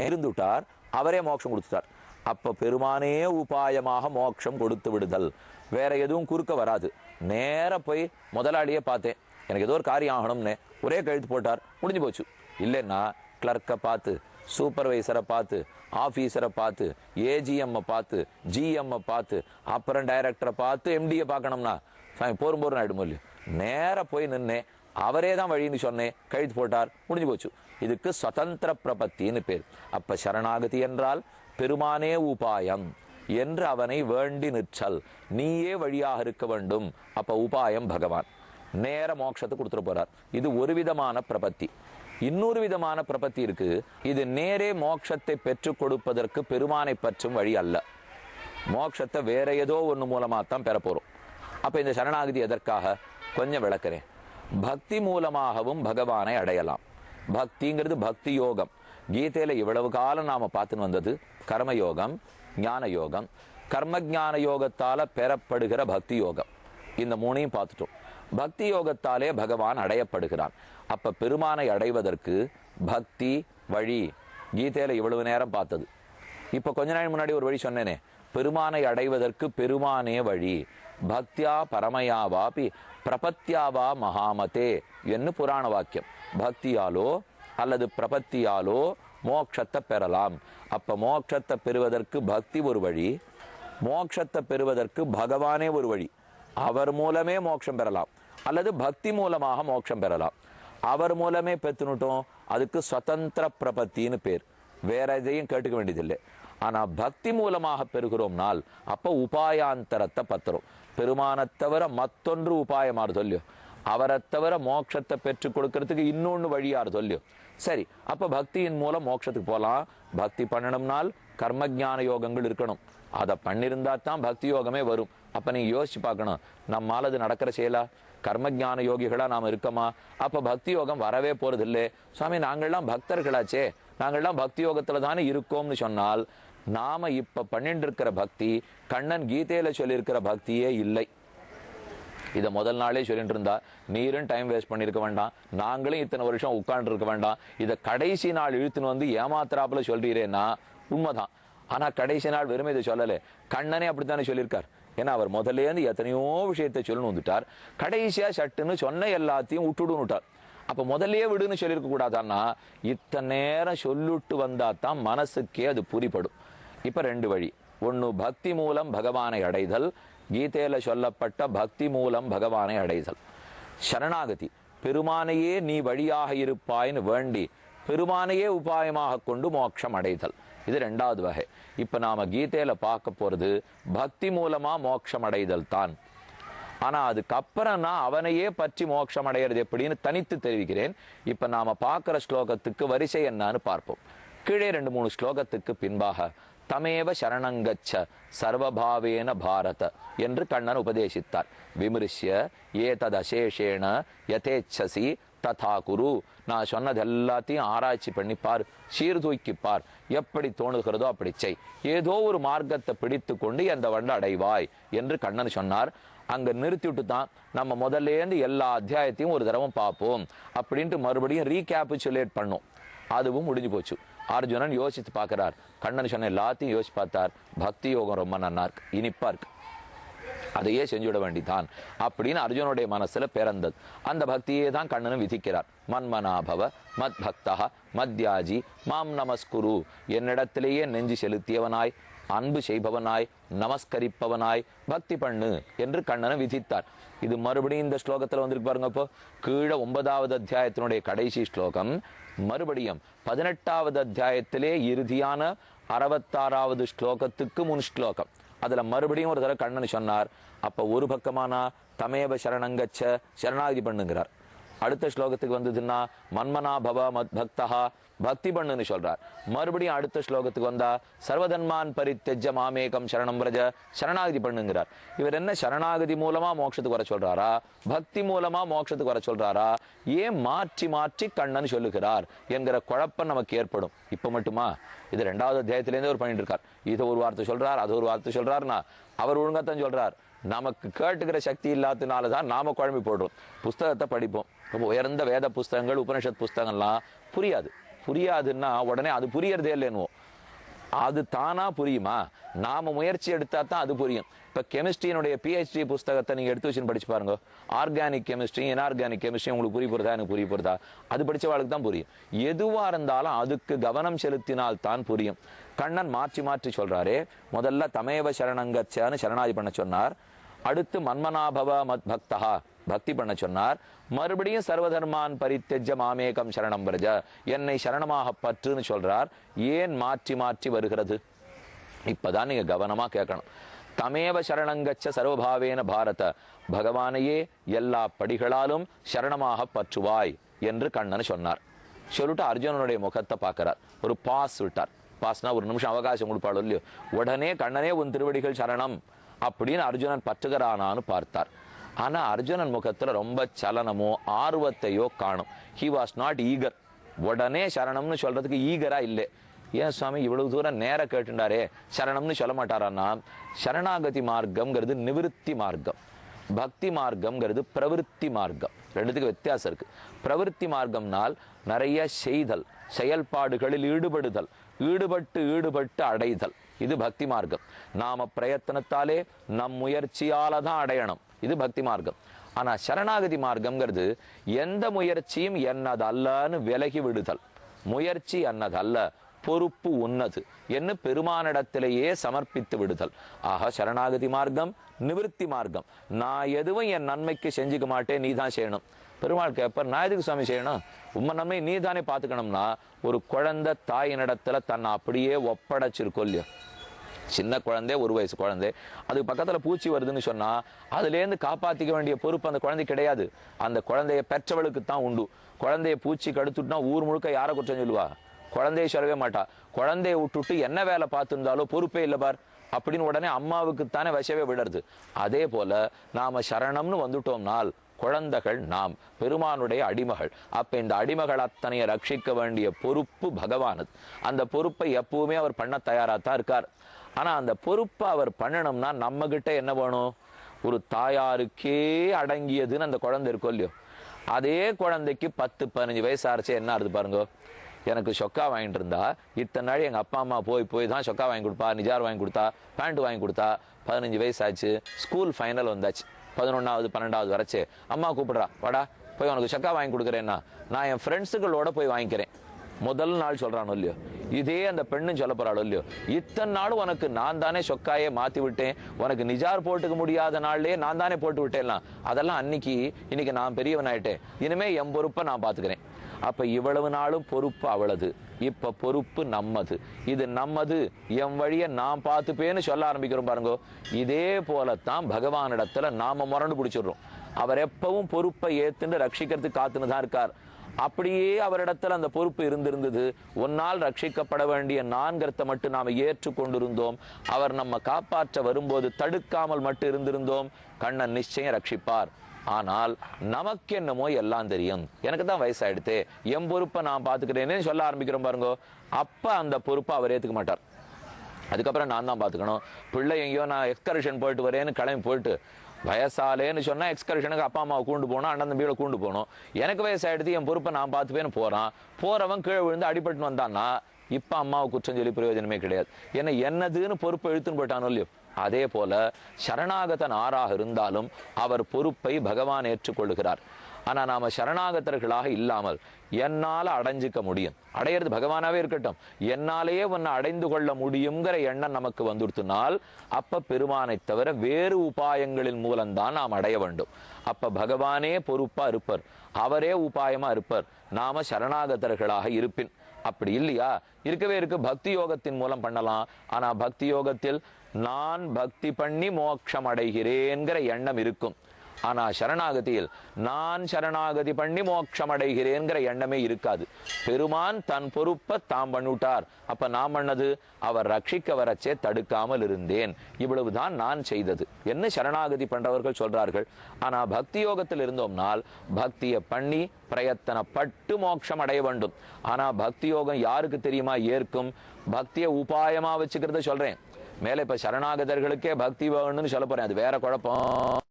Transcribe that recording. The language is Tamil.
இருந்துட்டார், அவரே மோட்சம் கொடுத்துட்டார். அப்ப பெருமானே உபாயமாக மோட்சம் கொடுத்து விடுதல், வேற எதுவும் குறுக்க வராது. நேர போய் முதலாளியே பார்த்தேன், எனக்கு ஏதோ ஒரு காரியம் ஆகணும்னு ஒரே கழுத்து போட்டார், முடிஞ்சு போச்சு. இல்லைன்னா கிளர்க்கை பார்த்து, சூப்பர்வைசரை பார்த்து, ஆஃபீஸரை பார்த்து, ஏஜிஎம்மை பார்த்து, ஜிஎம்மை பார்த்து, அப்புறம் டைரக்டரை பார்த்து, எம்டியை பார்க்கணும்னா போரும் போரும் ஆயிடும் இல்லையோ. நேர போய் நின்னே, அவரே தான் வழின்னு சொன்னேன், கழுத்து போட்டார், முடிஞ்சு போச்சு. இதுக்கு சுதந்திர பிரபத்தின்னு பேர். அப்ப சரணாகதி என்றால் பெருமானே உபாயம் என்று அவனை வேண்டி நிற்றல், நீயே வழியாக இருக்க வேண்டும். அப்ப உபாயம் பகவான், நேர மோட்சத்தை கொடுத்துட்டு போறார். இது ஒரு விதமான பிரபத்தி. இன்னொரு விதமான பிரபத்தி இருக்கு. இது நேரே மோட்சத்தை பெற்றுக் கொடுப்பதற்கு பெருமானை பற்றும் வழி அல்ல, மோட்சத்தை வேற ஏதோ ஒன்று மூலமா தான் பெற போறோம். அப்ப இந்த சரணாகதி எதற்காக கொஞ்சம் விளக்குறேன். பக்தி மூலமாகவும் பகவானை அடையலாம். பக்திங்கிறது பக்தி யோகம். கீதையில இவ்வளவு காலம் நாம பார்த்துன்னு வந்தது கர்மயோகம், ஞான யோகம். கர்ம ஞான யோகத்தால பெறப்படுகிற பக்தி யோகம், இந்த மூணையும் பார்த்துட்டோம். பக்தி யோகத்தாலே பகவான் அடையப்படுகிறான். அப்ப பெருமானை அடைவதற்கு பக்தி வழி கீதையில இவ்வளவு நேரம் பார்த்தது. இப்ப கொஞ்ச நாள் முன்னாடி ஒரு வழி சொன்னேனே, பெருமானை அடைவதற்கு பெருமானே வழி. பக்தியா பரமயாவாபி பிரபத்தியாவா மகாமதே என்று புராண வாக்கியம். பக்தியாலோ அல்லது பிரபத்தியாலோ மோட்சத்தை பெறலாம். அப்ப மோட்சத்தை பெறுவதற்கு பக்தி ஒரு வழி, மோட்சத்தை பெறுவதற்கு பகவானே ஒரு வழி. அவர் மூலமே மோட்சம் பெறலாம், அல்லது பக்தி மூலமாக மோட்சம் பெறலாம். அவர் மூலமே பெற்றுனுட்டோம், அதுக்கு சுதந்திர பிரபத்தின்னு பேர். வேற எதையும் கேட்டுக்க வேண்டியதில்லை. ஆனா பக்தி மூலமாக பெறுகிறோம்னால் அப்ப உபாயாந்தரத்தை பத்துறோம். பெருமானத் தவிர மத்தொன்று உபாயமாறு சொல்லியோ, அவரை தவிர மோட்சத்தை பெற்றுக் கொடுக்கறதுக்கு இன்னொன்னு வழியாறு சொல்லியோ. சரி, அப்ப பக்தியின் மூலம் மோட்சத்துக்கு போலாம். பக்தி பண்ணணும்னால் கர்ம ஞான யோகங்கள் இருக்கணும். அதை பண்ணிருந்தா தான் பக்தி யோகமே வரும். அப்ப நீங்க யோசிச்சு பார்க்கணும், நம்மால் அது நடக்கிற செயலா? கர்ம ஞான யோகிகளா நாம இருக்கமா? அப்ப பக்தி யோகம் வரவே போறது இல்லை. சுவாமி, நாங்கள்லாம் பக்தர்களாச்சே, நாங்கள்லாம் பக்தி யோகத்துல தானே இருக்கோம்னு சொன்னால், நாம இப்ப பண்ணிட்டு இருக்கிற பக்தி கண்ணன் கீதையில சொல்லியிருக்கிற பக்தியே இல்லை. இதை முதல் நாளே சொல்லிட்டு இருந்தா நீரும் டைம் வேஸ்ட் பண்ணிருக்க வேண்டாம், நாங்களும் இத்தனை வருஷம் உட்கார்ந்து இருக்க வேண்டாம். இதை கடைசி நாள் இழுத்துன்னு வந்து ஏமாத்திராப்புல சொல்றீரேன்னா உண்மைதான். ஆனா கடைசி நாள் வெறுமை இதை சொல்லலை, கண்ணனே அப்படித்தானே சொல்லியிருக்கார். ஏன்னா அவர் முதல்லேருந்து எத்தனையோ விஷயத்தை சொல்லணும் வந்துட்டார், கடைசியா சட்டுன்னு சொன்ன எல்லாத்தையும் விட்டுடுன்னு விட்டார். அப்ப முதல்லயே விடுன்னு சொல்லியிருக்க கூடாதான்னா, இத்தனை நேரம் சொல்லிட்டு வந்தா தான் மனசுக்கே அது புரிப்படும். இப்ப ரெண்டு வழி. ஒன்னு பக்தி மூலம் பகவானை அடைதல், கீதையில சொல்லப்பட்ட பக்தி மூலம் பகவானை அடைதல். சரணாகதி, பெருமானையே நீ வழியாக இருப்பாய்னு வேண்டி பெருமானையே உபாயமாக கொண்டு மோட்சம் அடைதல். இது ரெண்டாவது வகை. இப்ப நாம கீதையில பார்க்க போறது பக்தி மூலமா மோட்சம் அடைதல் தான். ஆனா அதுக்கப்புறம் நான் அவனையே பற்றி மோட்சம் அடைகிறது எப்படின்னு தனித்து தெரிவிக்கிறேன். இப்ப நாம பார்க்கிற ஸ்லோகத்துக்கு வரிசை என்னன்னு பார்ப்போம். கீழே 2-3 ஸ்லோகத்துக்கு பின்பாக தமேவ சரணங்கச்ச சர்வபாவேன பாரத என்று கண்ணன் உபதேசித்தார். விமர்சிய ஏததசேஷேன யதேச்சசி ததா குரு. நான் சொன்னது எல்லாத்தையும் ஆராய்ச்சி பண்ணிப்பார், சீர்தூக்கிப்பார், எப்படி தோணுகிறதோ அப்படி செய், ஏதோ ஒரு மார்க்கத்தை பிடித்து கொண்டு எந்த வண்ட அடைவாய் என்று கண்ணன் சொன்னார். அங்க நிறுத்தி விட்டு தான் நம்ம முதல்லேருந்து எல்லா அத்தியாயத்தையும் ஒரு தடவை பார்ப்போம் அப்படின்ட்டு மறுபடியும் ரீகேபிச்சுலேட் பண்ணோம். அதுவும் முடிஞ்சு போச்சு. அர்ஜுனன் யோசித்து பார்க்கிறார், கண்ணன் சொன்ன எல்லாத்தையும் யோசிச்சு பார்த்தார். பக்தி யோகம் ரொம்ப நன்னா இருக்கு, இனிப்பா இருக்கு, அதையே செஞ்சுவிட வேண்டிதான் அப்படின்னு அர்ஜுனுடைய மனசுல பிறந்தது. அந்த பக்தியே தான் கண்ணனும் விதிக்கிறார். மன்மனாபவ மத் பக்தா மத்யாஜி மாம் நமஸ்குரு. என்னிடத்திலேயே நெஞ்சு செலுத்தியவனாய், அன்பு செய்பவனாய், நமஸ்கரிப்பவனாய் பக்தி பண்ணு என்று கண்ணனை விதித்தார். இது மறுபடியும் இந்த ஸ்லோகத்துல வந்திருக்கு பாருங்க. இப்போ கீழே 9வது அத்தியாயத்தினுடைய கடைசி ஸ்லோகம், மறுபடியும் 18வது அத்தியாயத்திலே இறுதியான 66வது ஸ்லோகத்துக்கு முன் ஸ்லோகம். அதுல மறுபடியும் ஒரு தடவை கண்ணன் சொன்னார். அப்ப ஒரு பக்கமானா தமேவ சரணங்கச்ச சரணாகதி பண்ணுங்கிறார். அடுத்த ஸ்லோகத்துக்கு வந்ததுன்னா மன்மனா பவ மத் பக்தா பக்தி பண்ணுன்னு சொல்றார். மறுபடியும் அடுத்த ஸ்லோகத்துக்கு வந்தா சர்வதன்மான் பரித்தெஜ்ஜ மாமேகம் சரணம் பிரஜ சரணாகதி பண்ணுங்கிறார். இவர் என்ன சரணாகதி மூலமா மோட்சத்துக்கு வர சொல்றாரா, பக்தி மூலமா மோட்சத்துக்கு வர சொல்றாரா, ஏன் மாற்றி மாற்றி கண்ணன் சொல்லுகிறார் என்கிற குழப்பம் நமக்கு ஏற்படும். இப்ப மட்டுமா? இது 2வது அத்தியாயத்திலேருந்தே ஒரு பண்ணிட்டு இருக்கார். இதை ஒரு வார்த்தை சொல்றார், அது ஒரு வார்த்தை சொல்றாருன்னா அவர் ஒழுங்காத்தான் சொல்றார். நமக்கு கேட்டுக்கிற சக்தி இல்லாததுனாலதான் நாம குழம்பி போடுறோம். புஸ்தகத்தை படிப்போம், ரொம்ப உயர்ந்த வேத புஸ்தகங்கள் உபனிஷத் புஸ்தகங்கள்லாம் புரியாது. புரியாதுன்னா உடனே அது புரியறதே இல்லைன்னுவோம். அது தானா புரியுமா? நாம முயற்சி எடுத்தா தான் அது புரியும். இப்ப கெமிஸ்ட்ரியினுடைய PhD புஸ்தகத்தை நீங்க எடுத்து வச்சு படிச்சு பாருங்க. ஆர்கானிக் கெமிஸ்ட்ரி, இன்ஆர்கானிக் கெமிஸ்ட்ரி உங்களுக்கு புரிய போறதா, எனக்கு புரிய போறதா? அது படிச்சவாளுக்கு தான் புரியும். எதுவா இருந்தாலும் அதுக்கு கவனம் செலுத்தினால் தான் புரியும். கண்ணன் மாற்றி மாற்றி சொல்றாரே, முதல்ல தமேவ சரணங்கச்சான்னு சரணாதி பண்ண சொன்னார். அடுத்து மன்மனாபவ மத் பக்தா பக்தி பண்ண சொன்னார். மறுபடியும் சர்வதர்மான் பரித்தெஜ்ஜ மாமேகம் சரணம் பிரஜ, என்னை சரணமாக பற்றுன்னு சொல்றார். ஏன் மாற்றி மாற்றி வருகிறது? இப்பதான் நீங்க கவனமா கேட்கணும். தமேவ சரணங்கச்ச சர்வபாவேன பாரத, பகவானையே எல்லா படிகளாலும் சரணமாக பற்றுவாய் என்று கண்ணன் சொன்னார். சொல்லிட்டு அர்ஜுனனுடைய முகத்தை பார்க்கிறார். ஒரு பாஸ் விட்டார். பாஸ்னா ஒரு நிமிஷம் அவகாசம் கொடுப்பாளோ இல்லையோ, உடனே கண்ணனே உன் திருவடிகள் சரணம் அப்படின்னு அர்ஜுனன் பற்றுகிறானான்னு பார்த்தார். ஆனா அர்ஜுனன் முகத்துல ரொம்ப சலனமோ ஆர்வத்தையோ காணும். He was not eager. உடனே சரணம்னு சொல்றதுக்கு ஈகரா இல்லை. ஏன் சுவாமி இவ்வளவு தூரம் நேர கேட்டுண்டாரே, சரணம்னு சொல்ல மாட்டாரான்னா, சரணாகதி மார்க்கம்ங்கிறது நிவிருத்தி மார்க்கம், பக்தி மார்க்கம்ங்கிறது பிரவிற்த்தி மார்க்கம். ரெண்டுத்துக்கு வித்தியாசம் இருக்கு. பிரவிற்த்தி மார்க்கம்னால் நிறைய செய்தல், செயல்பாடுகளில் ஈடுபடுதல், ஈடுபட்டு அடைதல். இது பக்தி மார்க்கம். நாம பிரயத்தனத்தாலே நம் முயற்சியால தான் அடையணும். இது பக்தி மார்க்கம். ஆனா சரணாகதி மார்க்கம்ங்கிறது எந்த முயற்சியும் என்னதல்லன்னு விலகி விடுதல். முயற்சி என்னதல்ல, பொறுப்பு உன்னது என்று பெருமானிடத்திலேயே சமர்ப்பித்து விடுதல். ஆக சரணாகதி மார்க்கம் நிவிருத்தி மார்க்கம். நான் எதுவும் என் நன்மைக்கு செஞ்சுக்க மாட்டேன், நீ தான் செய்யணும். பெருமாள் கேட்பார், நான் எதுக்கு சுவாமி செய்யணும்? உம்ம நன்மை நீ தானே பார்த்துக்கணும்னா, ஒரு குழந்தை தாயினிடத்துல தன்னை அப்படியே ஒப்படைச்சிருக்கோம் இல்லையோ. சின்ன குழந்தை, 1 வயசு குழந்தை, அதுக்கு பக்கத்துல பூச்சி வருதுன்னு சொன்னா அதுலேருந்து காப்பாத்திக்க வேண்டிய பொறுப்பு அந்த குழந்தை கிடையாது. அந்த குழந்தைய பெற்றவளுக்கு தான் உண்டு. குழந்தைய பூச்சி கடுத்துட்டுனா ஊர் முழுக்க யாரை குற்றம் சொல்லுவா? குழந்தைய சொல்லவே மாட்டா. குழந்தைய விட்டுட்டு என்ன வேலை பார்த்துருந்தாலும் பொறுப்பே இல்லை பார் அப்படின்னு உடனே அம்மாவுக்குத்தானே விஷவே விடுறது. அதே போல நாம சரணம்னு வந்துட்டோம்னால் குழந்தைகள் நாம் பெருமானுடைய அடிமகள். அப்ப இந்த அடிமகள் அத்தனையை ரட்சிக்க வேண்டிய பொறுப்பு பகவானது. அந்த பொறுப்பை எப்பவுமே அவர் பண்ண தயாராத்தான் இருக்கார். ஆனா அந்த பொறுப்பை அவர் பண்ணணும்னா நம்ம கிட்ட என்ன வேணும்? ஒரு தாயாருக்கே அடங்கியதுன்னு அந்த குழந்தை இருக்கும் இல்லையோ. அதே குழந்தைக்கு 10-15 வயசு ஆச்சு. என்ன ஆகுது பாருங்க. எனக்கு சொக்கா வாங்கிட்டு இருந்தா இத்தனை நாள் எங்க அப்பா அம்மா போய் தான் சொக்கா வாங்கி கொடுப்பா, நிஜார் வாங்கி கொடுத்தா, பேண்ட் வாங்கி கொடுத்தா. 15 வயசு ஆச்சு, ஸ்கூல் ஃபைனல் வந்தாச்சு, 11வது 12வது வரைச்சு அம்மா கூப்பிடுறா, வாடா போய் உனக்கு சொக்கா வாங்கி கொடுக்குறேன்னா நான் என் ஃப்ரெண்ட்ஸுகளோட போய் வாங்கிக்கிறேன். முதல் நாள் சொல்றானோ இல்லையோ, இதே அந்த பெண்ணும் சொல்ல போறாளோ இல்லையோ, இத்தனை நாள் உனக்கு நான் தானே சொக்காயே மாத்தி விட்டேன், உனக்கு நிஜார் போட்டுக்க முடியாத நாள்லயே நான் தானே போட்டு விட்டேன்லாம். அதெல்லாம் இன்னைக்கு நான் பெரியவன் ஆயிட்டேன், இனிமே என் பொறுப்பை நான் பாத்துக்கிறேன். அப்ப இவ்வளவு நாளும் பொறுப்பு அவளது, இப்ப பொறுப்பு நம்மது. இது நம்மது, என் வழிய நான் பார்த்துப்பேன்னு சொல்ல ஆரம்பிக்கிறோம் பாருங்க. இதே போலத்தான் பகவானிடத்துல நாம முரண்டு பிடிச்சிடுறோம். அவர் எப்பவும் பொறுப்பை ஏத்துன்னு ரட்சிக்கிறதுக்கு காத்துன்னு தான் இருக்கார். அப்படியே அவரிடத்துல அந்த பொறுப்பு இருந்திருந்தது. ஒன்னால் ரட்சிக்கப்பட வேண்டிய நான்கர்த்த மட்டும் நாம ஏற்றுக்கொண்டிருந்தோம். அவர் நம்ம காப்பாற்ற வரும்போது தடுக்காமல் மட்டும் இருந்திருந்தோம், கண்ணன் நிச்சயம் ரட்சிப்பார். ஆனால் நமக்கு என்னமோ எல்லாம் தெரியும், எனக்கு தான் வயசாயிடுத்து, என் பொறுப்பை நான் பாத்துக்கிறேன்னு சொல்ல ஆரம்பிக்கிறோம் பாருங்க. அப்ப அந்த பொறுப்பை அவர் ஏத்துக்க மாட்டார். அதுக்கப்புறம் நான் தான் பாத்துக்கணும். பிள்ளை எங்கேயோ நான் எக்ஸ்கர்ஷன் போயிட்டு வரேன்னு கிளம்பி போயிட்டு, வயசாலேன்னு சொன்னா எக்ஸ்கர்ஷனுக்கு அப்பா அம்மாவை கூண்டு போகணும், அண்ணன் தம்பியோட கூண்டு போகணும். எனக்கு வயசாயிடுத்து, என் பொறுப்பை நான் பார்த்துப்பேன்னு போறான். போறவன் கீழே விழுந்து அடிபட்டு வந்தான்னா இப்ப அம்மாவை குற்றம் சொல்லி பிரயோஜனமே கிடையாது. ஏன்னா என்னதுன்னு பொறுப்பை இழுத்துன்னு போயிட்டானோ இல்லையோ. அதே போல சரணாகதன் ஆறாக இருந்தாலும் அவர் பொறுப்பை பகவான் ஏற்றுக்கொள்கிறார். ஆனா நாம சரணாகதர்களாக இல்லாமல் என்னால அடைஞ்சிக்க முடியும், அடையிறது பகவானாவே இருக்கட்டும், என்னாலேயே உன்னை அடைந்து கொள்ள முடியுங்கிற எண்ணம் நமக்கு வந்துடுத்துனால் அப்ப பெருமானை தவிர வேறு உபாயங்களின் மூலம்தான் நாம் அடைய வேண்டும். அப்ப பகவானே பொறுப்பா இருப்பர், அவரே உபாயமா இருப்பர். நாம சரணாகதர்களாக இருப்பின். அப்படி இல்லையா, இருக்கவே இருக்கு. பக்தி யோகத்தின் மூலம் பண்ணலாம். ஆனா பக்தி யோகத்தில் நான் பக்தி பண்ணி மோட்சம் அடைகிறேன்கிற எண்ணம் இருக்கும். ஆனா சரணாகதியில் நான் சரணாகதி பண்ணி மோட்சம் அடைகிறேன்கிற எண்ணமே இருக்காது. பெருமான் தன் பொறுப்பை தாம் பண்ணிவிட்டார். அப்ப நான் பண்ணது, அவர் ரட்சிக்க வரச்சே தடுக்காமல் இருந்தேன், இவ்வளவுதான் நான் செய்தது என்ன சரணாகதி பண்றவர்கள் சொல்றார்கள். ஆனா பக்தி யோகத்தில் இருந்தோம்னால் பக்தியை பண்ணி பிரயத்தனப்பட்டு மோட்சம் அடைய வேண்டும். ஆனா பக்தி யோகம் யாருக்கு தெரியுமா ஏற்கும்? பக்தியை உபாயமா வச்சுக்கிறத சொல்றேன். மேல இப்ப சரணாகதர்களுக்கே பக்தி வேணும்னு சொல்ல போறேன், அது வேற குழப்பம்.